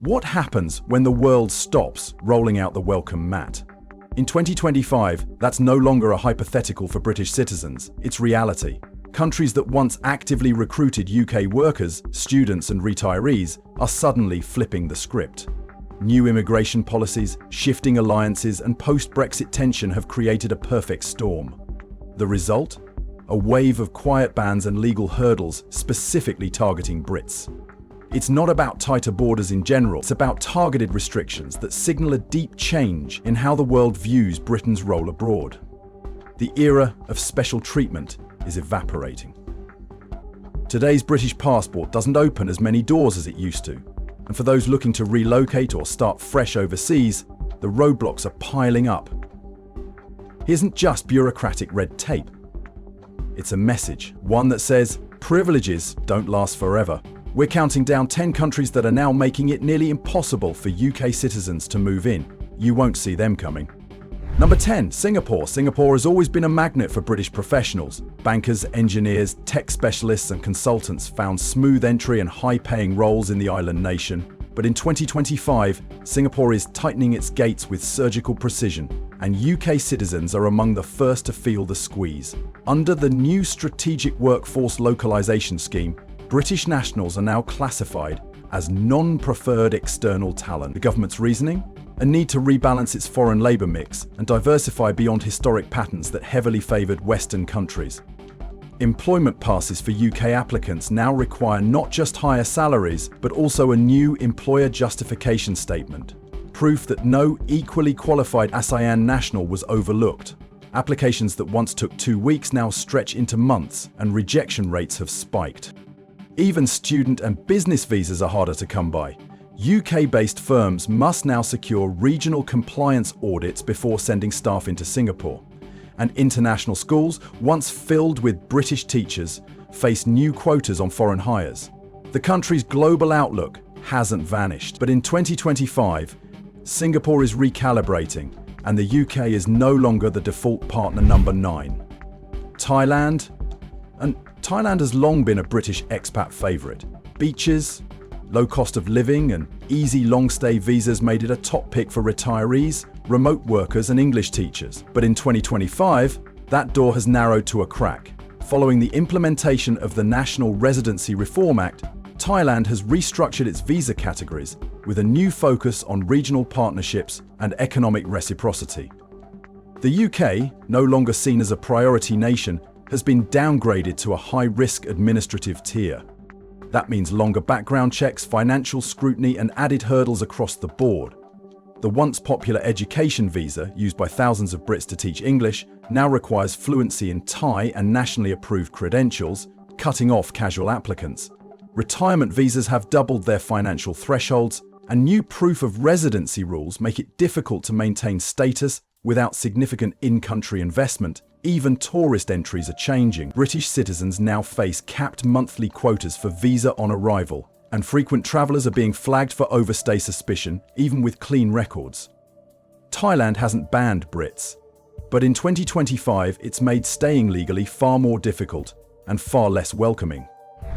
What happens when the world stops rolling out the welcome mat? In 2025, that's no longer a hypothetical for British citizens, it's reality. Countries that once actively recruited UK workers, students and retirees are suddenly flipping the script. New immigration policies, shifting alliances and post-Brexit tension have created a perfect storm. The result? A wave of quiet bans and legal hurdles specifically targeting Brits. It's not about tighter borders in general, it's about targeted restrictions that signal a deep change in how the world views Britain's role abroad. The era of special treatment is evaporating. Today's British passport doesn't open as many doors as it used to, and for those looking to relocate or start fresh overseas, the roadblocks are piling up. It isn't just bureaucratic red tape. It's a message, one that says, privileges don't last forever. We're counting down 10 countries that are now making it nearly impossible for UK citizens to move in. You won't see them coming. Number 10, Singapore. Singapore has always been a magnet for British professionals. Bankers, engineers, tech specialists and consultants found smooth entry and high-paying roles in the island nation. But in 2025, Singapore is tightening its gates with surgical precision, and UK citizens are among the first to feel the squeeze. Under the new Strategic Workforce Localisation Scheme, British nationals are now classified as non-preferred external talent. The government's reasoning? A need to rebalance its foreign labour mix and diversify beyond historic patterns that heavily favoured Western countries. Employment passes for UK applicants now require not just higher salaries, but also a new employer justification statement, proof that no equally qualified ASEAN national was overlooked. Applications that once took 2 weeks now stretch into months, and rejection rates have spiked. Even student and business visas are harder to come by. UK-based firms must now secure regional compliance audits before sending staff into Singapore. And international schools, once filled with British teachers, face new quotas on foreign hires. The country's global outlook hasn't vanished, but in 2025, Singapore is recalibrating, and the UK is no longer the default partner number 9. Thailand has long been a British expat favourite. Beaches, low cost of living and easy long-stay visas made it a top pick for retirees, remote workers and English teachers. But in 2025, that door has narrowed to a crack. Following the implementation of the National Residency Reform Act, Thailand has restructured its visa categories with a new focus on regional partnerships and economic reciprocity. The UK, no longer seen as a priority nation, has been downgraded to a high-risk administrative tier. That means longer background checks, financial scrutiny, and added hurdles across the board. The once popular education visa, used by thousands of Brits to teach English, now requires fluency in Thai and nationally approved credentials, cutting off casual applicants. Retirement visas have doubled their financial thresholds, and new proof of residency rules make it difficult to maintain status without significant in-country investment. Even tourist entries are changing. British citizens now face capped monthly quotas for visa on arrival, and frequent travellers are being flagged for overstay suspicion, even with clean records. Thailand hasn't banned Brits, but in 2025 it's made staying legally far more difficult and far less welcoming.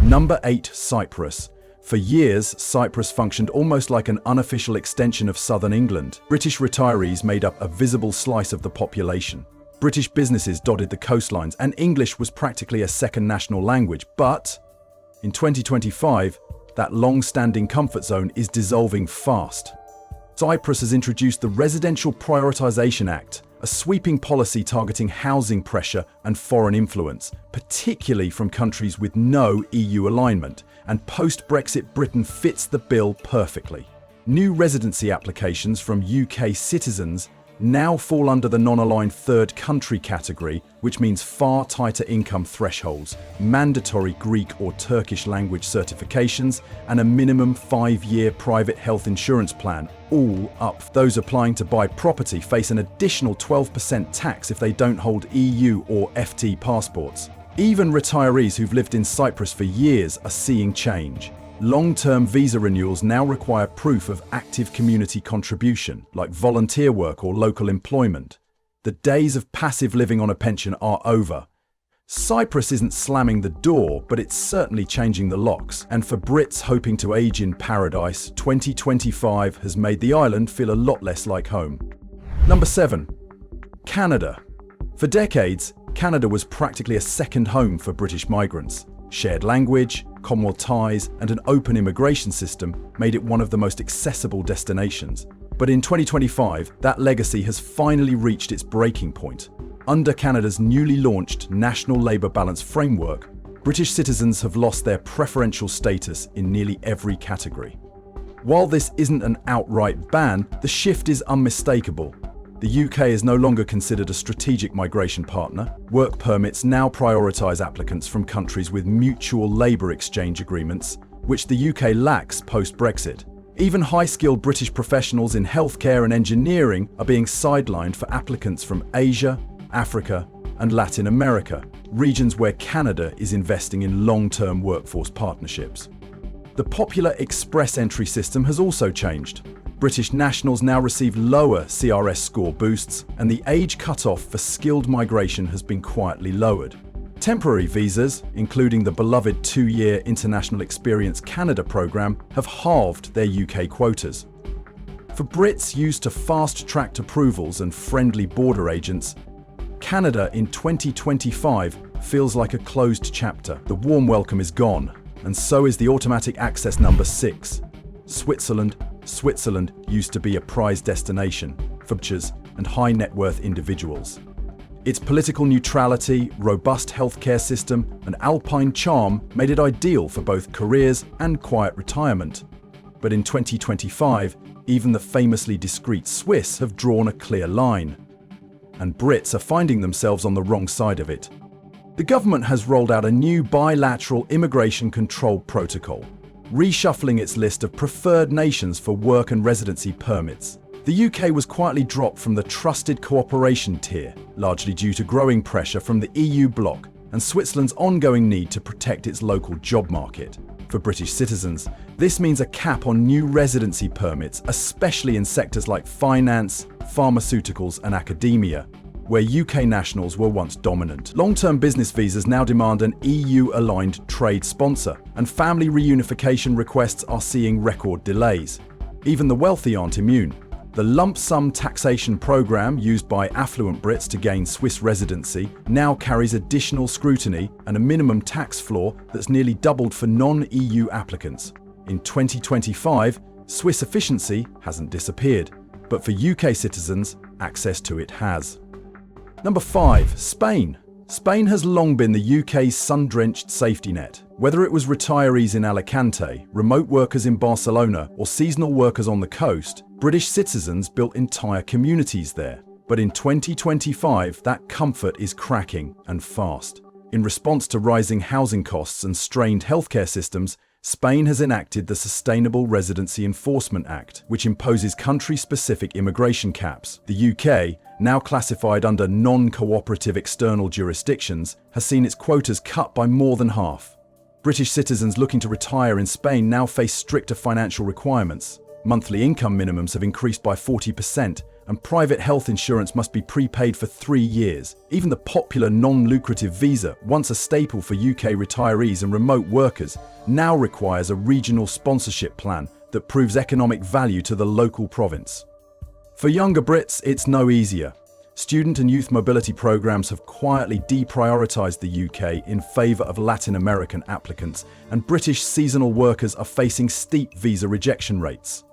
Number 8, Cyprus. For years, Cyprus functioned almost like an unofficial extension of southern England. British retirees made up a visible slice of the population. British businesses dotted the coastlines, and English was practically a second national language. But in 2025, that long-standing comfort zone is dissolving fast. Cyprus has introduced the Residential Prioritisation Act, a sweeping policy targeting housing pressure and foreign influence, particularly from countries with no EU alignment, and post-Brexit Britain fits the bill perfectly. New residency applications from UK citizens now fall under the non-aligned third country category, which means far tighter income thresholds, mandatory Greek or Turkish language certifications, and a minimum 5-year private health insurance plan, all up. Those applying to buy property face an additional 12% tax if they don't hold EU or FT passports. Even retirees who've lived in Cyprus for years are seeing change. Long-term visa renewals now require proof of active community contribution, like volunteer work or local employment. The days of passive living on a pension are over. Cyprus isn't slamming the door, but it's certainly changing the locks. And for Brits hoping to age in paradise, 2025 has made the island feel a lot less like home. Number 7. Canada. For decades, Canada was practically a second home for British migrants. Shared language, Commonwealth ties, and an open immigration system made it one of the most accessible destinations. But in 2025, that legacy has finally reached its breaking point. Under Canada's newly launched National Labour Balance Framework, British citizens have lost their preferential status in nearly every category. While this isn't an outright ban, the shift is unmistakable. The UK is no longer considered a strategic migration partner. Work permits now prioritise applicants from countries with mutual labour exchange agreements, which the UK lacks post-Brexit. Even high-skilled British professionals in healthcare and engineering are being sidelined for applicants from Asia, Africa, and Latin America, regions where Canada is investing in long-term workforce partnerships. The popular express entry system has also changed. British nationals now receive lower CRS score boosts, and the age cutoff for skilled migration has been quietly lowered. Temporary visas, including the beloved 2-year International Experience Canada program, have halved their UK quotas. For Brits used to fast-tracked approvals and friendly border agents, Canada in 2025 feels like a closed chapter. The warm welcome is gone, and so is the automatic access number 6. Switzerland. Switzerland used to be a prized destination for butchers and high net worth individuals. Its political neutrality, robust healthcare system, and alpine charm made it ideal for both careers and quiet retirement. But in 2025, even the famously discreet Swiss have drawn a clear line. And Brits are finding themselves on the wrong side of it. The government has rolled out a new bilateral immigration control protocol, reshuffling its list of preferred nations for work and residency permits. The UK was quietly dropped from the trusted cooperation tier, largely due to growing pressure from the EU bloc and Switzerland's ongoing need to protect its local job market. For British citizens, this means a cap on new residency permits, especially in sectors like finance, pharmaceuticals, and academia, where UK nationals were once dominant. Long-term business visas now demand an EU-aligned trade sponsor, and family reunification requests are seeing record delays. Even the wealthy aren't immune. The lump sum taxation program used by affluent Brits to gain Swiss residency now carries additional scrutiny and a minimum tax floor that's nearly doubled for non-EU applicants. In 2025, Swiss efficiency hasn't disappeared, but for UK citizens, access to it has. Number 5. Spain. Spain has long been the UK's sun-drenched safety net. Whether it was retirees in Alicante, remote workers in Barcelona, or seasonal workers on the coast, British citizens built entire communities there. But in 2025, that comfort is cracking, and fast. In response to rising housing costs and strained healthcare systems, Spain has enacted the Sustainable Residency Enforcement Act, which imposes country-specific immigration caps. The UK, now classified under non-cooperative external jurisdictions, has seen its quotas cut by more than half. British citizens looking to retire in Spain now face stricter financial requirements. Monthly income minimums have increased by 40%, and private health insurance must be prepaid for 3 years. Even the popular non-lucrative visa, once a staple for UK retirees and remote workers, now requires a regional sponsorship plan that proves economic value to the local province. For younger Brits, it's no easier. Student and youth mobility programs have quietly deprioritized the UK in favor of Latin American applicants, and British seasonal workers are facing steep visa rejection rates.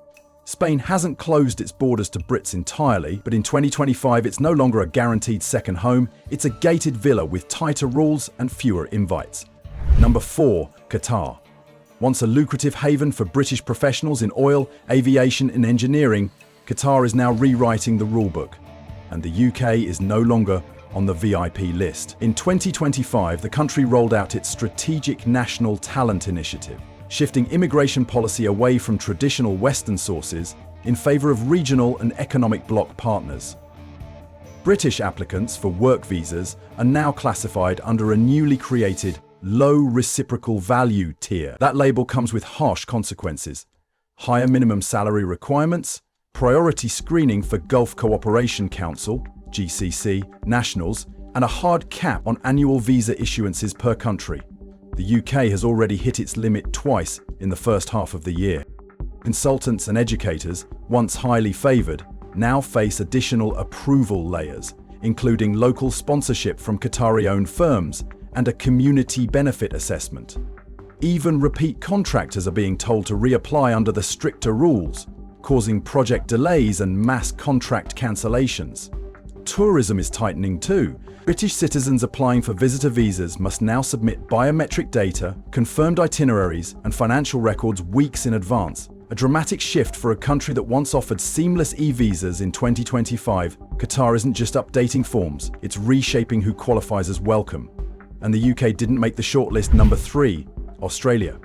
Spain hasn't closed its borders to Brits entirely, but in 2025 it's no longer a guaranteed second home, it's a gated villa with tighter rules and fewer invites. Number 4. Qatar. Once a lucrative haven for British professionals in oil, aviation and engineering, Qatar is now rewriting the rulebook, and the UK is no longer on the VIP list. In 2025, the country rolled out its Strategic National Talent Initiative, shifting immigration policy away from traditional Western sources in favor of regional and economic bloc partners. British applicants for work visas are now classified under a newly created low reciprocal value tier. That label comes with harsh consequences: higher minimum salary requirements, priority screening for Gulf Cooperation Council (GCC) nationals, and a hard cap on annual visa issuances per country. The UK has already hit its limit twice in the first half of the year. Consultants and educators, once highly favoured, now face additional approval layers, including local sponsorship from Qatari-owned firms and a community benefit assessment. Even repeat contractors are being told to reapply under the stricter rules, causing project delays and mass contract cancellations. Tourism is tightening too. British citizens applying for visitor visas must now submit biometric data, confirmed itineraries, and financial records weeks in advance. A dramatic shift for a country that once offered seamless e-visas in 2025. Qatar isn't just updating forms, it's reshaping who qualifies as welcome. And the UK didn't make the shortlist. Number 3, Australia.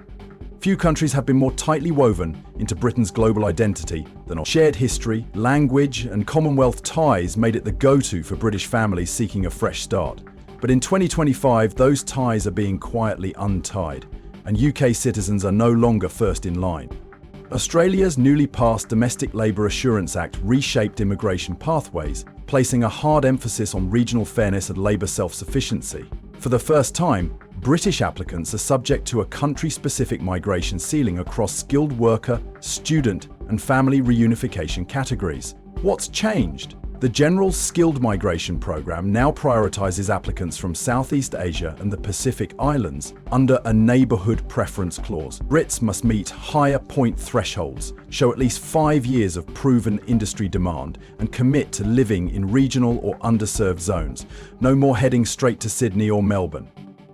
Few countries have been more tightly woven into Britain's global identity than shared history, language, and Commonwealth ties made it the go-to for British families seeking a fresh start. But in 2025, those ties are being quietly untied, and UK citizens are no longer first in line. Australia's newly passed Domestic Labour Assurance Act reshaped immigration pathways, placing a hard emphasis on regional fairness and labour self-sufficiency. For the first time, British applicants are subject to a country-specific migration ceiling across skilled worker, student, and family reunification categories. What's changed? The General Skilled Migration Programme now prioritises applicants from Southeast Asia and the Pacific Islands under a neighbourhood preference clause. Brits must meet higher point thresholds, show at least 5 years of proven industry demand, and commit to living in regional or underserved zones. No more heading straight to Sydney or Melbourne.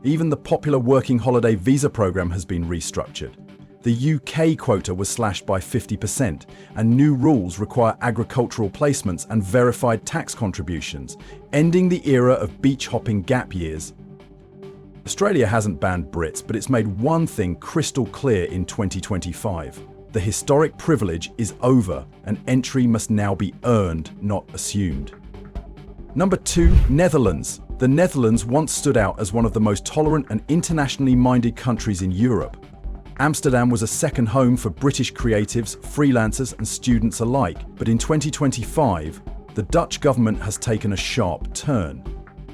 Even the popular working holiday visa programme has been restructured. The UK quota was slashed by 50%, and new rules require agricultural placements and verified tax contributions, ending the era of beach-hopping gap years. Australia hasn't banned Brits, but it's made one thing crystal clear in 2025. The historic privilege is over, and entry must now be earned, not assumed. Number 2, Netherlands. The Netherlands once stood out as one of the most tolerant and internationally minded countries in Europe. Amsterdam was a second home for British creatives, freelancers, and students alike. But in 2025, the Dutch government has taken a sharp turn,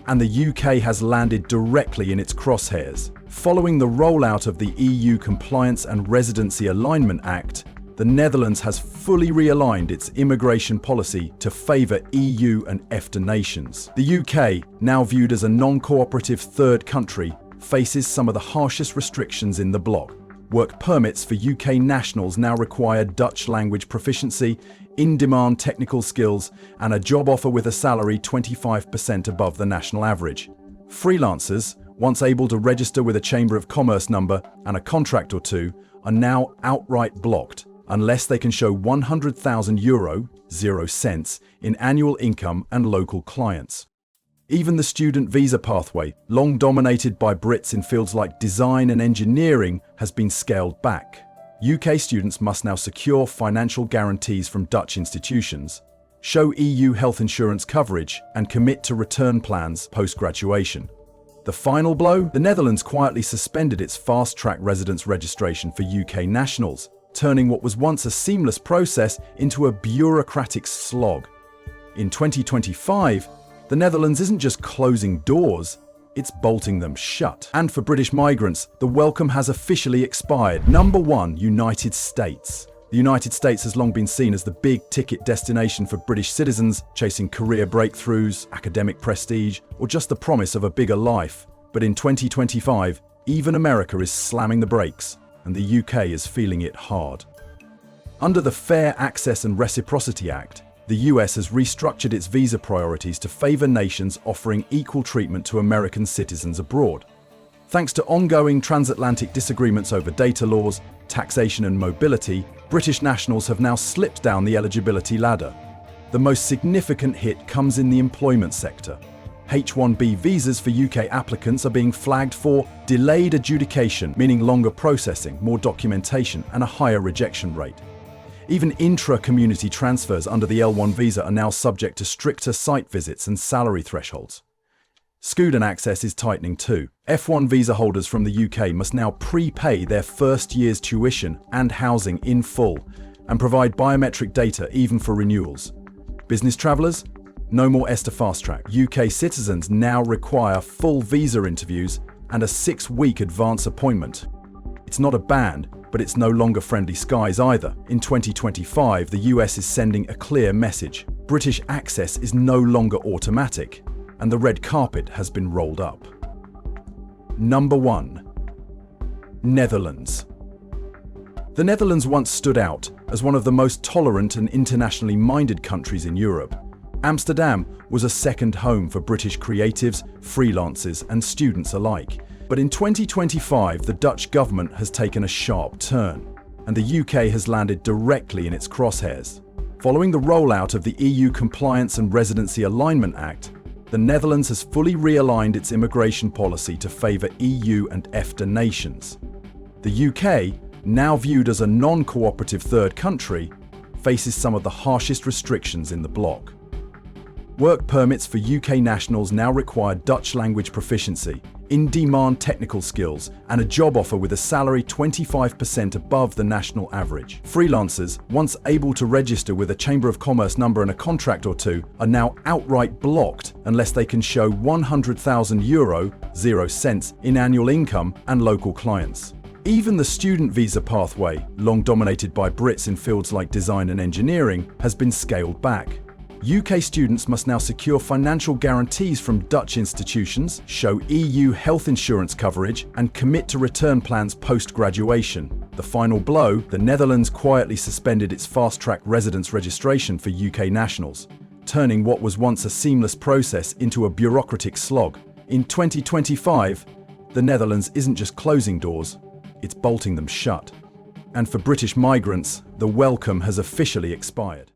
and the UK has landed directly in its crosshairs. Following the rollout of the EU Compliance and Residency Alignment Act, the Netherlands has fully realigned its immigration policy to favour EU and EFTA nations. The UK, now viewed as a non-cooperative third country, faces some of the harshest restrictions in the bloc. Work permits for UK nationals now require Dutch language proficiency, in-demand technical skills, and a job offer with a salary 25% above the national average. Freelancers, once able to register with a Chamber of Commerce number and a contract or two, are now outright blocked unless they can show €100,000, 0 cents, in annual income and local clients. Even the student visa pathway, long dominated by Brits in fields like design and engineering, has been scaled back. UK students must now secure financial guarantees from Dutch institutions, show EU health insurance coverage, and commit to return plans post-graduation. The final blow? The Netherlands quietly suspended its fast-track residence registration for UK nationals, turning what was once a seamless process into a bureaucratic slog. In 2025, the Netherlands isn't just closing doors, it's bolting them shut. And for British migrants, the welcome has officially expired. Number 1, United States. The United States has long been seen as the big-ticket destination for British citizens chasing career breakthroughs, academic prestige, or just the promise of a bigger life. But in 2025, even America is slamming the brakes, and the UK is feeling it hard. Under the Fair Access and Reciprocity Act, the US has restructured its visa priorities to favour nations offering equal treatment to American citizens abroad. Thanks to ongoing transatlantic disagreements over data laws, taxation and mobility, British nationals have now slipped down the eligibility ladder. The most significant hit comes in the employment sector. H-1B visas for UK applicants are being flagged for delayed adjudication, meaning longer processing, more documentation, and a higher rejection rate. Even intra-community transfers under the L1 visa are now subject to stricter site visits and salary thresholds. Student access is tightening too. F1 visa holders from the UK must now prepay their first year's tuition and housing in full and provide biometric data even for renewals. Business travellers? No more ESTA fast track. UK citizens now require full visa interviews and a 6-week advance appointment. It's not a ban, but it's no longer friendly skies either. In 2025, the US is sending a clear message. British access is no longer automatic, and the red carpet has been rolled up. Number 1. Netherlands. The Netherlands once stood out as one of the most tolerant and internationally minded countries in Europe. Amsterdam was a second home for British creatives, freelancers, and students alike. But in 2025, the Dutch government has taken a sharp turn, and the UK has landed directly in its crosshairs. Following the rollout of the EU Compliance and Residency Alignment Act, the Netherlands has fully realigned its immigration policy to favour EU and EFTA nations. The UK, now viewed as a non-cooperative third country, faces some of the harshest restrictions in the bloc. Work permits for UK nationals now require Dutch language proficiency, in-demand technical skills, and a job offer with a salary 25% above the national average. Freelancers, once able to register with a Chamber of Commerce number and a contract or two, are now outright blocked unless they can show €100,000, 0 cents, in annual income and local clients. Even the student visa pathway, long dominated by Brits in fields like design and engineering, has been scaled back. UK students must now secure financial guarantees from Dutch institutions, show EU health insurance coverage, and commit to return plans post-graduation. The final blow, the Netherlands quietly suspended its fast-track residence registration for UK nationals, turning what was once a seamless process into a bureaucratic slog. In 2025, the Netherlands isn't just closing doors, it's bolting them shut. And for British migrants, the welcome has officially expired.